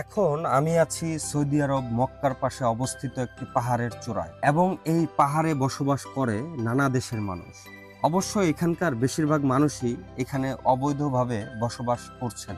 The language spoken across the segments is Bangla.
এখন আমি আছি সৌদি আরব মক্কার পাশে অবস্থিত একটি পাহাড়ের চূড়ায় এবং এই পাহাড়ে বসবাস করে নানা দেশের মানুষ। অবশ্য এখানকার বেশিরভাগ মানুষই এখানে অবৈধভাবে বসবাস করছেন।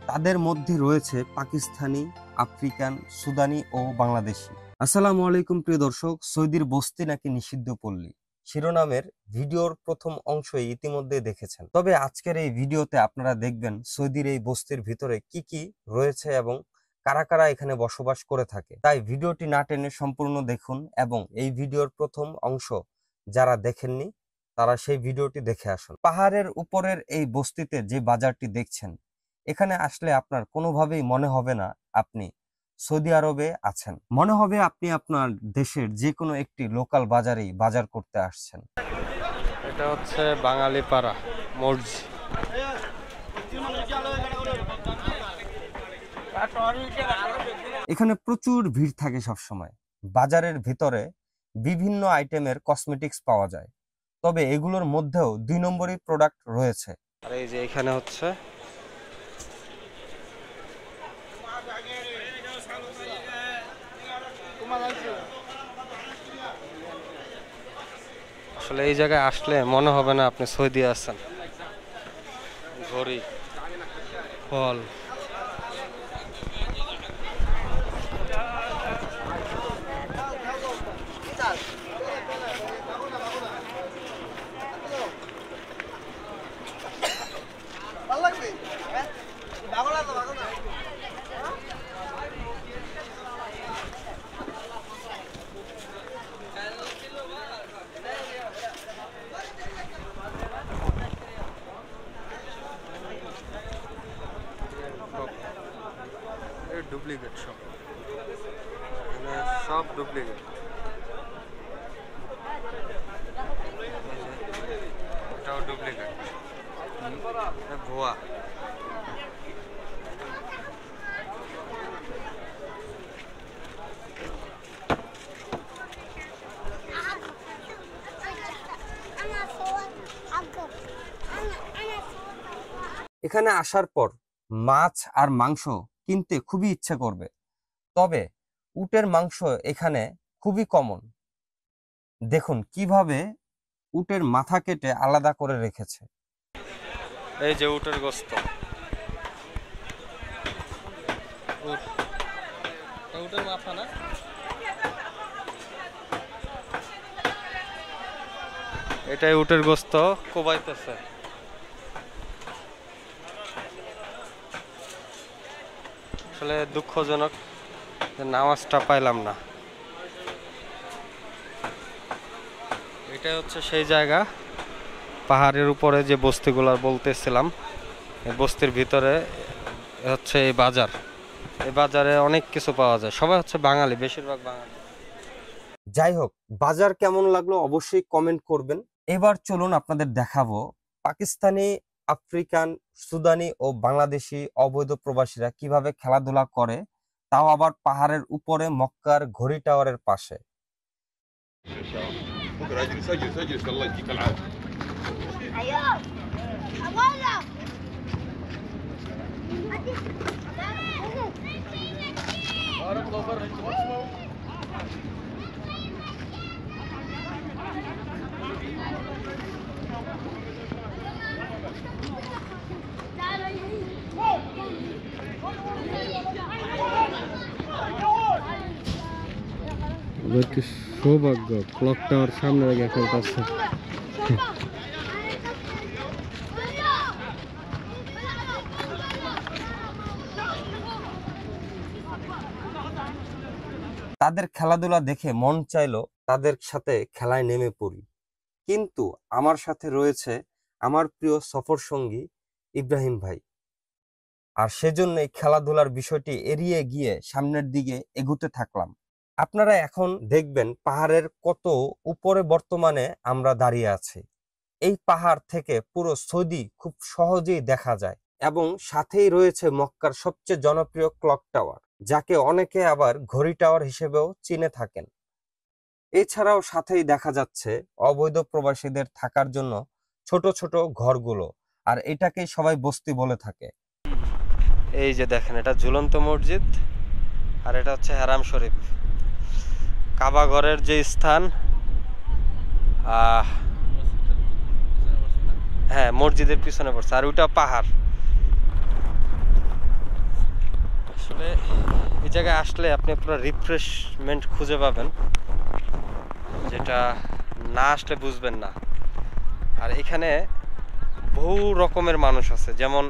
তাদের মধ্যে রয়েছে পাকিস্তানি, আফ্রিকান, সুদানি ও বাংলাদেশি। আসসালামু আলাইকুম প্রিয় দর্শক, সৌদির বস্তি নাকি নিষিদ্ধ পল্লী শিরোনামের ভিডিওর প্রথম অংশ ইতিমধ্যে দেখেছেন। তবে আজকের এই ভিডিওতে আপনারা দেখবেন সৌদির এই বস্তির ভিতরে কি কি রয়েছে এবং কারা কারা এখানে বসবাস করে থাকে। তাই ভিডিওটি না টেনে সম্পূর্ণ দেখুন এবং এই ভিডিওর প্রথম অংশ যারা দেখেননি তারা সেই ভিডিওটি দেখে আসুন। পাহাড়ের উপরের এই বস্তিতে যে বাজারটি দেখছেন, এখানে আসলে আপনার কোনোভাবেই মনে হবে না আপনি সৌদি আরবে আছেন। মনে হবে আপনি আপনার দেশের যে কোনো একটি লোকাল বাজারেই বাজার করতে আসছেন। এটা হচ্ছে বাঙালি পাড়া মসজিদ। এখানে প্রচুর ভিড় থাকে সবসময়। বাজারের ভিতরে বিভিন্ন আইটেমের কসমেটিক্স পাওয়া যায়, তবে এগুলোর মধ্যেও 2 নম্বরই প্রোডাক্ট রয়েছে। আর এই যে এখানে হচ্ছে আসলে এই জায়গায় আসলে মনে হবে না আপনি সৌদি আছেন। ঘড়ি, ফল, ডুপ্লিকেট সব, সব ডুপ্লিকেট। এটাও ডুপ্লিকেট, ভুয়া। এখানে আসার পর মাছ আর মাংস কিনতে খুবই ইচ্ছে করবে, তবে উটের মাংস এখানে খুবই কমন। দেখুন কিভাবে উটের মাথা কেটে আলাদা করে রেখেছে। এই যে উটের গোস্ত, উটের মাথা না, এটাই উটের গোস্ত কোবাইতেছে। আসলে দুঃখজনক নামাজটা পাইলাম না। এটাই হচ্ছে সেই জায়গা, পাহাড়ের উপরে যে বস্তিগুলো বলতেছিলাম, এই বস্তির ভিতরে হচ্ছে এই বাজার। এই বাজারে অনেক কিছু পাওয়া যায়, সবাই হচ্ছে বাঙালি, বেশিরভাগ বাঙালি। যাই হোক, বাজার কেমন লাগলো অবশ্যই কমেন্ট করবেন। এবার চলুন আপনাদের দেখাবো পাকিস্তানি, আফ্রিকান, সুদানি ও বাংলাদেশি অবৈধ প্রবাসীরা কিভাবে খেলাধুলা করে, তাও আবার পাহাড়ের উপরে মক্কার ঘড়ি টাওয়ারের পাশে। بكره اجلس اجلس اجلس الله يديك العافيه. ايوه ابولا কি সৌভাগ্য, ক্লক টাওয়ার সামনে রেখে ফেলতেছে। তাদের খেলাধুলা দেখে মন চাইলো তাদের সাথে খেলায় নেমে পড়ি, কিন্তু আমার সাথে রয়েছে আমার প্রিয় সফর সঙ্গী ইব্রাহিম ভাই, আর সেজন্যই খেলাধুলার বিষয়টি এড়িয়ে গিয়ে সামনের দিকে এগুতে থাকলাম। আপনারা এখন দেখবেন পাহাড়ের কত উপরে বর্তমানে আমরা দাঁড়িয়ে আছি। এই পাহাড় থেকে পুরো সৌদি খুব সহজেই দেখা যায় এবং সাথেই রয়েছে মক্কার সবচেয়ে জনপ্রিয় ক্লক টাওয়ার, যাকে অনেকে আবার ঘড়ি টাওয়ার হিসেবেও চিনে থাকেন। এছাড়াও সাথেই দেখা যাচ্ছে অবৈধ প্রবাসীদের থাকার জন্য ছোট ছোট ঘরগুলো, আর এটাকেই সবাই বস্তি বলে থাকে। এই যে দেখেন, এটা ঝুলন্ত মসজিদ আর এটা হচ্ছে হারাম শরীফ। কাবা ঘরের যে স্থান, আহ হ্যাঁ মসজিদের পিছনে পড়ছে, আর ওইটা পাহাড়। আসলে এই জায়গায় আসলে আপনি পুরো রিফ্রেশমেন্ট খুঁজে পাবেন, যেটা না আসলে বুঝবেন না। আর এখানে বহু রকমের মানুষ আছে, যেমন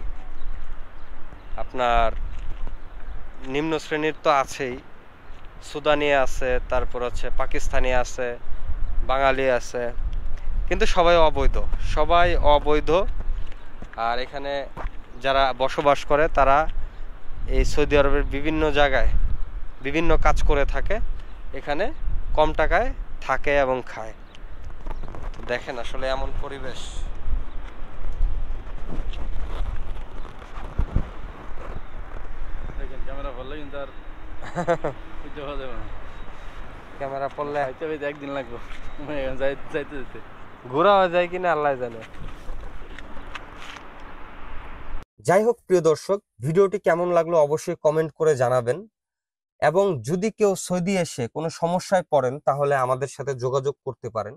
আপনার নিম্ন শ্রেণীর তো আছেই, সুদানি আছে, তারপর হচ্ছে পাকিস্তানি আছে, বাঙালি আছে, কিন্তু সবাই অবৈধ, সবাই অবৈধ। আর এখানে যারা বসবাস করে তারা এই সৌদি আরবের বিভিন্ন জায়গায় বিভিন্ন কাজ করে থাকে, এখানে কম টাকায় থাকে এবং খায়। তো দেখেন আসলে এমন পরিবেশ। দেখেন ক্যামেরা ভালো কিন্তু আর বুঝতে পারা যাবে না। ক্যামেরা পড়লে হয়তো একদিন লাগবে যাইতে যেতে। ঘোরা হয়ে যায় কিনা আল্লাহ জানে। যাই হোক প্রিয় দর্শক, ভিডিওটি কেমন লাগলো অবশ্যই কমেন্ট করে জানাবেন, এবং যদি কেউ সৌদি এসে কোনো সমস্যায় পড়েন তাহলে আমাদের সাথে যোগাযোগ করতে পারেন।